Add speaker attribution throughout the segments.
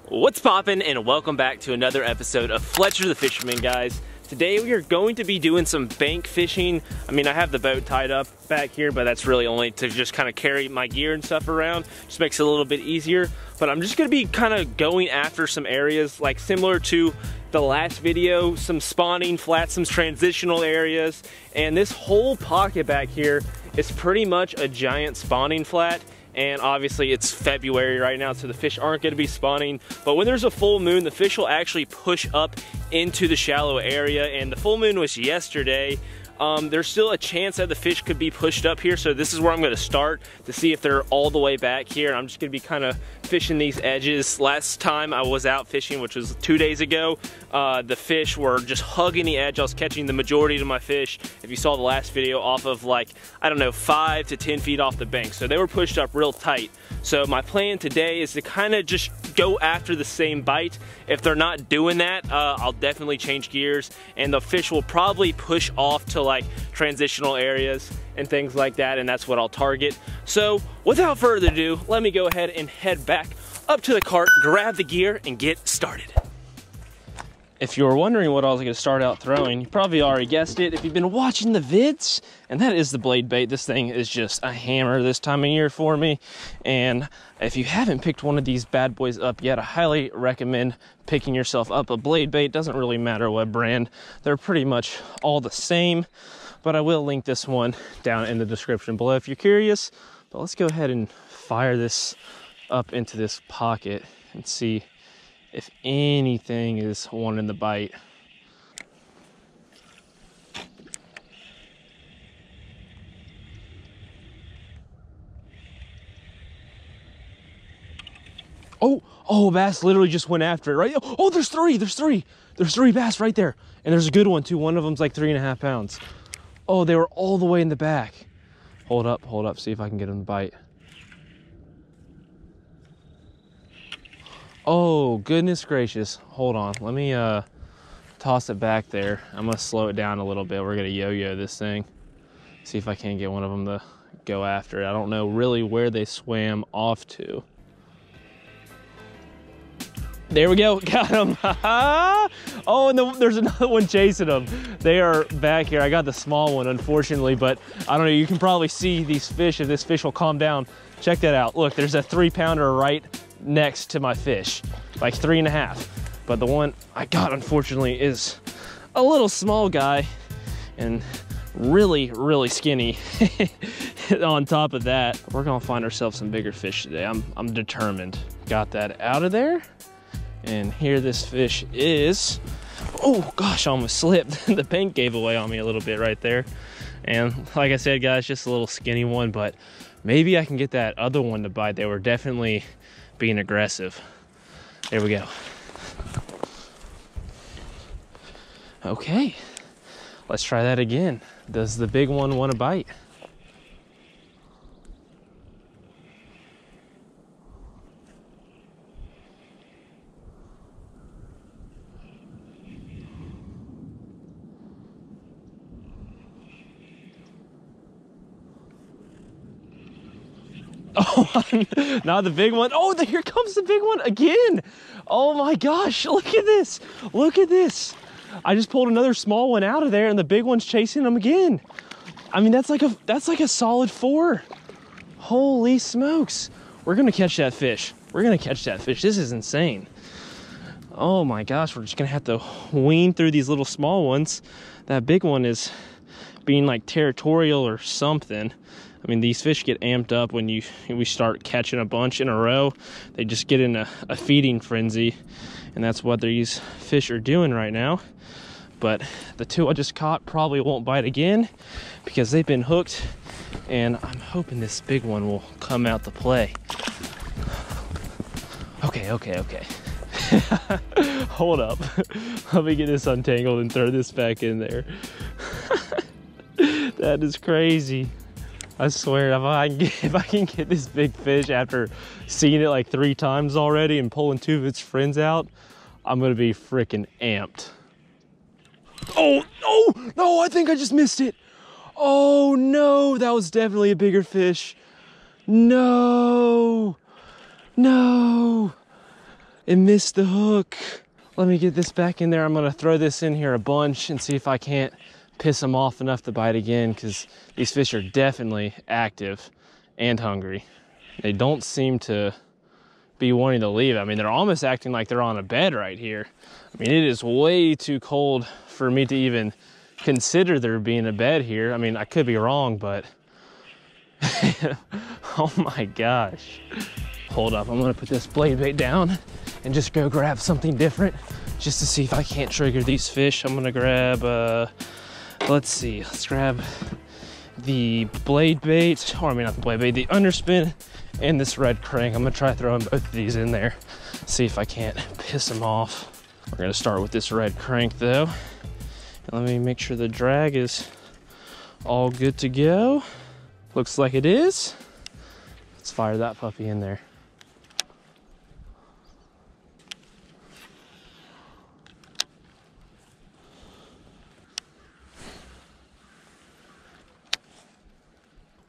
Speaker 1: What's poppin', and welcome back to another episode of Fletcher the Fisherman, guys. Today we are going to be doing some bank fishing. I mean, I have the boat tied up back here, but that's really only to just kind of carry my gear and stuff around. Just makes it a little bit easier. But I'm just gonna be kind of going after some areas like similar to the last video, some spawning flats, some transitional areas. And this whole pocket back here is pretty much a giant spawning flat. And obviously it's February right now, so the fish aren't gonna be spawning. But when there's a full moon, the fish will actually push up into the shallow area, and the full moon was yesterday. There's still a chance that the fish could be pushed up here, so this is where I'm gonna start to see if they're all the way back here. And I'm just gonna be kind of fishing these edges. Last time I was out fishing, which was 2 days ago, the fish were just hugging the edge. I was catching the majority of my fish, if you saw the last video, off of like, I don't know, 5 to 10 feet off the bank. So they were pushed up real tight. So my plan today is to kind of just go after the same bite. If they're not doing that, I'll definitely change gears, and the fish will probably push off to like transitional areas and things like that, and that's what I'll target. So without further ado, let me go ahead and head back up to the cart, grab the gear, and get started. If you were wondering what I was going to start out throwing, you probably already guessed it if you've been watching the vids, and that is the blade bait. This thing is just a hammer this time of year for me, and if you haven't picked one of these bad boys up yet, I highly recommend picking yourself up a blade bait. Doesn't really matter what brand, they're pretty much all the same, but I will link this one down in the description below if you're curious. But let's go ahead and fire this up into this pocket and see if anything is wanting the bite. Oh, bass literally just went after it, right? Oh, there's three bass right there. And there's a good one too. One of them's like 3.5 pounds. Oh, they were all the way in the back. Hold up, see if I can get them to bite. Oh, goodness gracious. Hold on, let me toss it back there. I'm gonna slow it down a little bit. We're gonna yo-yo this thing. See if I can get one of them to go after it. I don't know really where they swam off to. There we go, got him. Oh, and there's another one chasing them. They are back here. I got the small one, unfortunately, but I don't know, you can probably see these fish, if this fish will calm down. Check that out. Look, there's a 3-pounder right next to my fish, like 3.5. But the one I got, unfortunately, is a little small guy and really skinny. On top of that, we're gonna find ourselves some bigger fish today. I'm determined. Got that out of there. And here this fish is. Oh gosh, I almost slipped. The paint gave away on me a little bit right there. And like I said, guys, just a little skinny one, but maybe I can get that other one to bite. They were definitely being aggressive. There we go. Okay, let's try that again. Does the big one want to bite? Oh, not the big one. Oh, here comes the big one again. Oh my gosh, look at this. Look at this. I just pulled another small one out of there, and the big one's chasing them again. I mean, that's like a solid 4. Holy smokes. We're gonna catch that fish. We're gonna catch that fish. This is insane. Oh my gosh, we're just gonna have to wean through these little small ones. That big one is being like territorial or something. I mean, these fish get amped up when we start catching a bunch in a row. They just get in a feeding frenzy, and that's what these fish are doing right now. But the 2 I just caught probably won't bite again because they've been hooked, and I'm hoping this big one will come out to play. Okay. Hold up. Let me get this untangled and throw this back in there. That is crazy. I swear, if I can get this big fish after seeing it like 3 times already and pulling 2 of its friends out, I'm gonna be freaking amped. Oh, no, I think I just missed it. Oh no, that was definitely a bigger fish. No. It missed the hook. Let me get this back in there. I'm gonna throw this in here a bunch and see if I can't piss them off enough to bite again, because these fish are definitely active and hungry. They don't seem to be wanting to leave. I mean, they're almost acting like they're on a bed right here. I mean, it is way too cold for me to even consider there being a bed here. I mean, I could be wrong, but oh my gosh. Hold up, I'm gonna put this blade bait down and just go grab something different just to see if I can't trigger these fish. I'm gonna grab, let's grab the blade bait, or I mean not the blade bait, the underspin and this red crank. I'm gonna try throwing both of these in there, see if I can't piss them off. We're gonna start with this red crank though. And let me make sure the drag is all good to go. Looks like it is. Let's fire that puppy in there.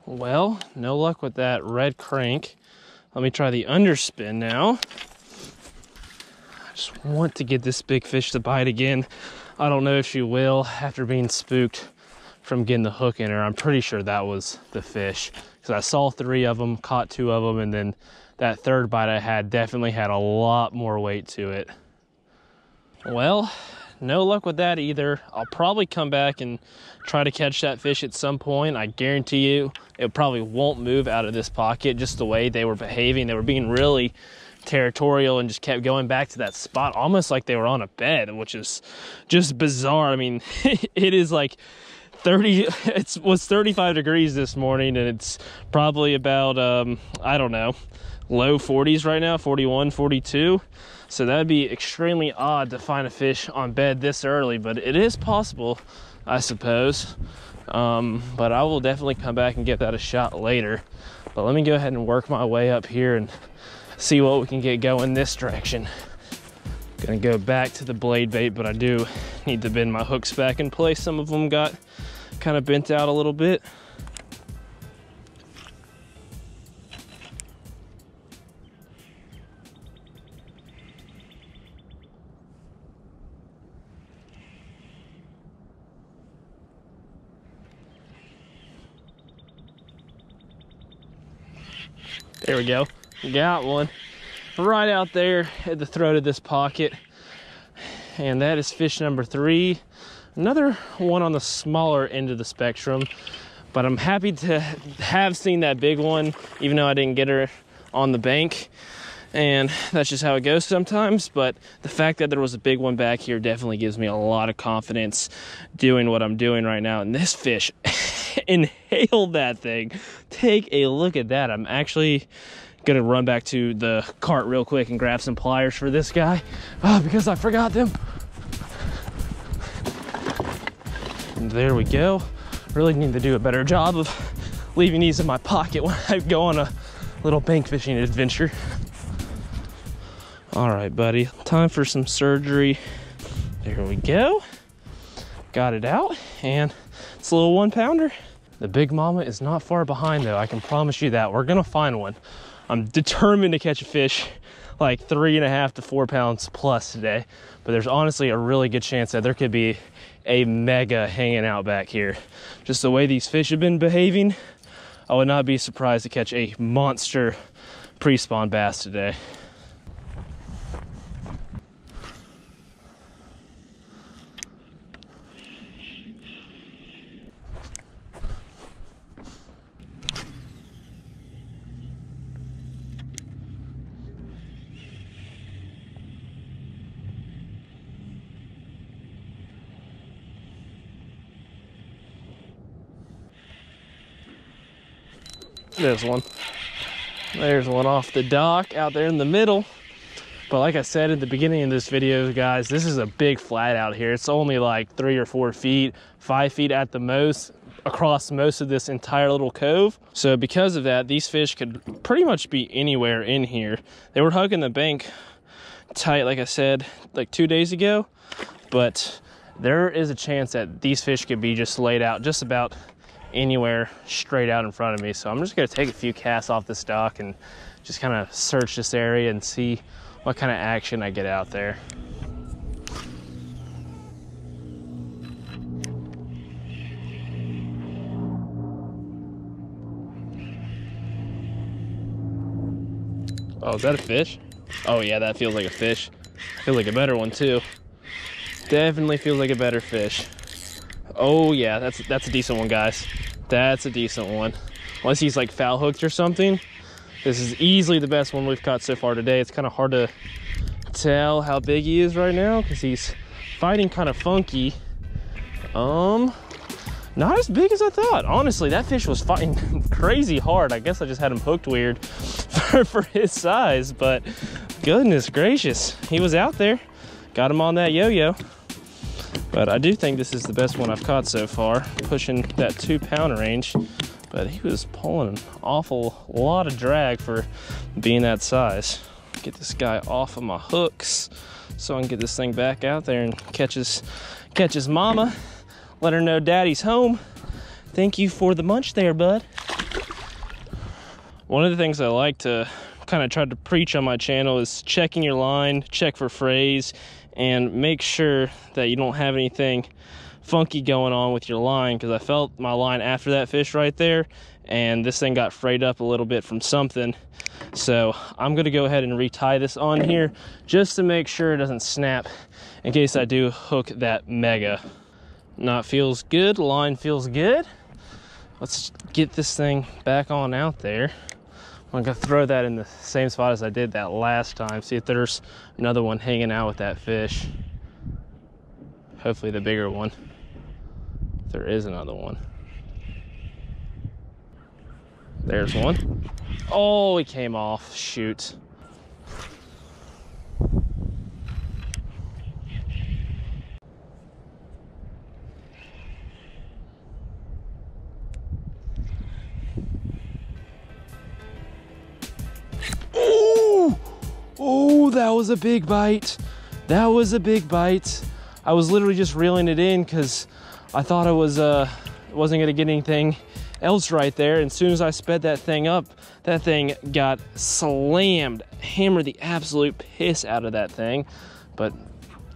Speaker 1: Well, no luck with that red crank. Let me try the underspin now. I just want to get this big fish to bite again. I don't know if she will after being spooked from getting the hook in her. I'm pretty sure that was the fish, because I saw 3 of them, caught 2 of them, and then that third bite I had definitely had a lot more weight to it. Well, no luck with that either. I'll probably come back and try to catch that fish at some point. I guarantee you it probably won't move out of this pocket, just the way they were behaving. They were being really territorial and just kept going back to that spot, almost like they were on a bed, which is just bizarre. I mean, it is like 30, it was 35 degrees this morning, and it's probably about, I don't know, low 40s right now, 41, 42. So that'd be extremely odd to find a fish on bed this early, but it is possible, I suppose. But I will definitely come back and give that a shot later. But let me go ahead and work my way up here and see what we can get going this direction. Gonna go back to the blade bait, but I do need to bend my hooks back in place. Some of them got kind of bent out a little bit. There we go, got one right out there at the throat of this pocket, and that is fish number 3. Another one on the smaller end of the spectrum, but I'm happy to have seen that big one, even though I didn't get her on the bank, and that's just how it goes sometimes. But the fact that there was a big one back here definitely gives me a lot of confidence doing what I'm doing right now. And this fish inhaled that thing. Take a look at that. I'm actually gonna run back to the cart real quick and grab some pliers for this guy, because I forgot them. And there we go. Really need to do a better job of leaving these in my pocket when I go on a little bank fishing adventure. All right, buddy, time for some surgery. There we go. Got it out, and it's a little 1-pounder. The big mama is not far behind though, I can promise you that. We're gonna find one. I'm determined to catch a fish like 3.5 to 4 pounds plus today, but there's honestly a really good chance that there could be a mega hanging out back here. Just the way these fish have been behaving, I would not be surprised to catch a monster pre-spawn bass today. There's one. There's one off the dock out there in the middle. But like I said at the beginning of this video, guys, this is a big flat out here. It's only like 3 or 4 feet, 5 feet at the most across most of this entire little cove. So because of that, these fish could pretty much be anywhere in here. They were hugging the bank tight, like I said, like 2 days ago. But there is a chance that these fish could be just laid out just about anywhere straight out in front of me. So I'm just gonna take a few casts off this dock and just kind of search this area and see what kind of action I get out there. Oh, is that a fish? Oh yeah, that feels like a fish. Feels like a better one too. Definitely feels like a better fish. Oh yeah, that's a decent one, guys. That's a decent one. Unless he's like foul hooked or something. This is easily the best one we've caught so far today. It's kind of hard to tell how big he is right now because he's fighting kind of funky. Not as big as I thought. Honestly, that fish was fighting crazy hard. I guess I just had him hooked weird for his size, but goodness gracious, he was out there. Got him on that yo-yo. But I do think this is the best one I've caught so far, pushing that 2-pound range. But he was pulling an awful lot of drag for being that size. Get this guy off of my hooks so I can get this thing back out there and catch his mama. Let her know daddy's home. Thank you for the munch there, bud. One of the things I like to kind of try to preach on my channel is checking your line, check for frays, and make sure that you don't have anything funky going on with your line, because I felt my line after that fish right there, and this thing got frayed up a little bit from something. So I'm gonna go ahead and retie this on here just to make sure it doesn't snap in case I do hook that mega. Knot feels good, line feels good. Let's get this thing back on out there. I'm gonna throw that in the same spot as I did that last time. See if there's another one hanging out with that fish. Hopefully the bigger one. If there is another one. There's one. Oh, he came off, shoot. Oh, that was a big bite. That was a big bite. I was literally just reeling it in because I thought I wasn't gonna get anything else right there. And as soon as I sped that thing up, that thing got slammed, hammered the absolute piss out of that thing, but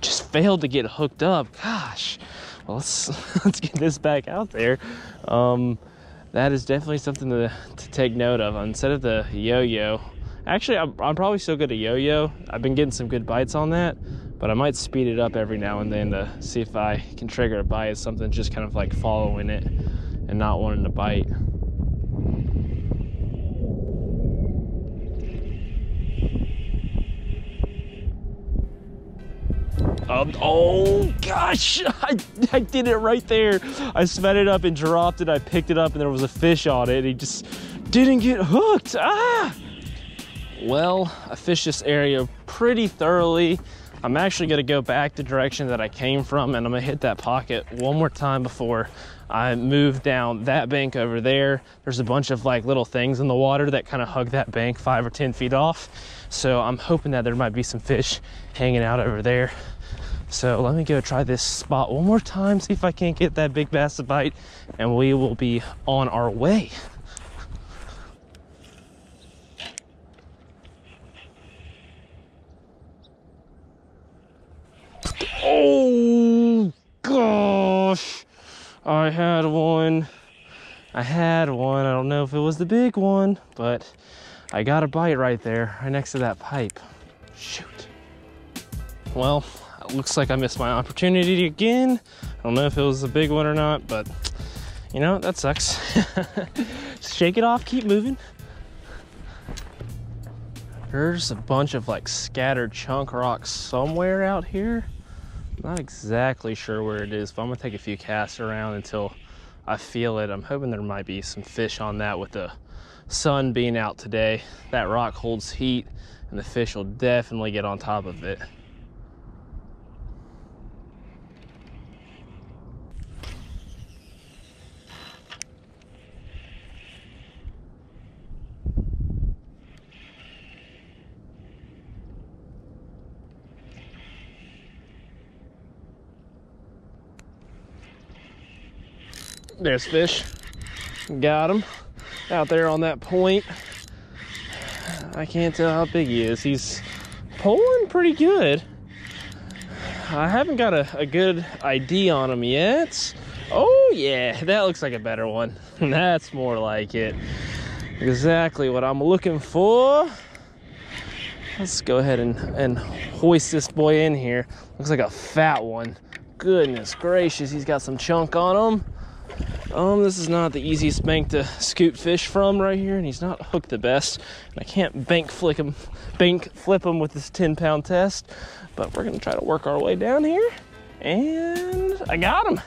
Speaker 1: just failed to get hooked up. Gosh, well, let's get this back out there. That is definitely something to take note of. Instead of the yo-yo, actually, I'm probably still good at yo-yo. I've been getting some good bites on that, but I might speed it up every now and then to see if I can trigger a bite. Something just kind of like following it and not wanting to bite. Oh gosh, I did it right there. I sped it up and dropped it. I picked it up and there was a fish on it. He just didn't get hooked. Ah! Well, I fished this area pretty thoroughly. I'm actually gonna go back the direction that I came from, and I'm gonna hit that pocket one more time before I move down that bank over there. There's a bunch of like little things in the water that kind of hug that bank 5 or 10 feet off. So I'm hoping that there might be some fish hanging out over there. So let me go try this spot one more time, see if I can't get that big bass to bite, and we will be on our way. Oh gosh, I had one. I don't know if it was the big one, but I got a bite right there, right next to that pipe. Shoot. Well, it looks like I missed my opportunity again. I don't know if it was a big one or not, but you know, that sucks. Shake it off, keep moving. There's a bunch of like scattered chunk rocks somewhere out here. Not exactly sure where it is, but I'm gonna take a few casts around until I feel it. I'm hoping there might be some fish on that with the sun being out today. That rock holds heat and the fish will definitely get on top of it. There's fish. Got him out there on that point. I can't tell how big he is. He's pulling pretty good. I haven't got a good ID on him yet. Oh yeah, that looks like a better one. That's more like it. Exactly what I'm looking for. Let's go ahead and hoist this boy in here. Looks like a fat one. Goodness gracious, he's got some chunk on him. This is not the easiest bank to scoop fish from right here, and he's not hooked the best. And I can't bank flip him with this 10-pound test, but we're gonna try to work our way down here. And I got him.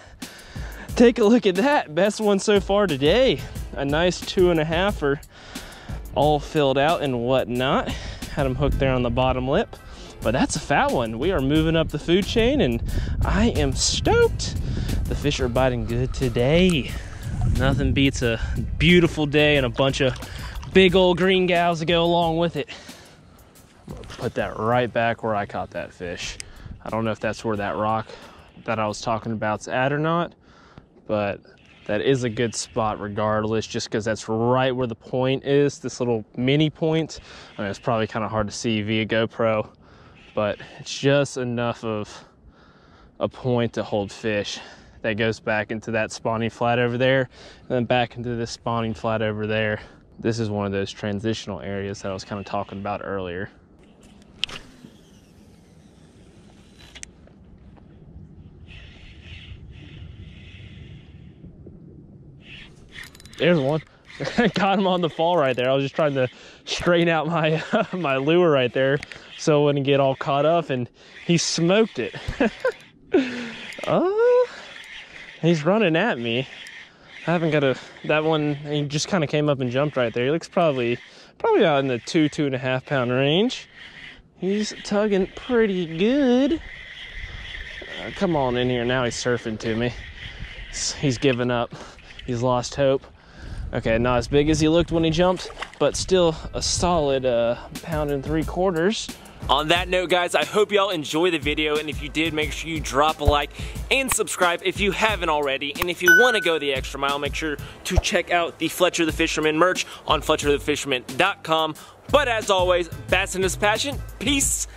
Speaker 1: Take a look at that, best one so far today. A nice 2.5er, all filled out and whatnot. Had him hooked there on the bottom lip, but that's a fat one. We are moving up the food chain, and I am stoked. The fish are biting good today. Nothing beats a beautiful day and a bunch of big old green gals to go along with it. I'm gonna put that right back where I caught that fish. I don't know if that's where that rock that I was talking about's at or not, but that is a good spot regardless, just because that's right where the point is, this little mini point. I mean, it's probably kind of hard to see via GoPro, but it's just enough of a point to hold fish. That goes back into that spawning flat over there, and then back into this spawning flat over there. This is one of those transitional areas that I was kind of talking about earlier. There's one. Got him on the fall right there. I was just trying to straighten out my my lure right there so it wouldn't get all caught up, and he smoked it. Oh, he's running at me. I haven't got that one. He just kind of came up and jumped right there. He looks probably out in the 2.5 pound range. He's tugging pretty good. Come on in here. Now he's surfing to me. He's given up. He's lost hope. Okay, not as big as he looked when he jumped, but still a solid 1.75 pounds. On that note, guys, I hope y'all enjoy the video, and if you did, make sure you drop a like and subscribe if you haven't already. And if you want to go the extra mile, make sure to check out the Fletcher the Fisherman merch on FletcherTheFisherman.com. But as always, bass in his passion, peace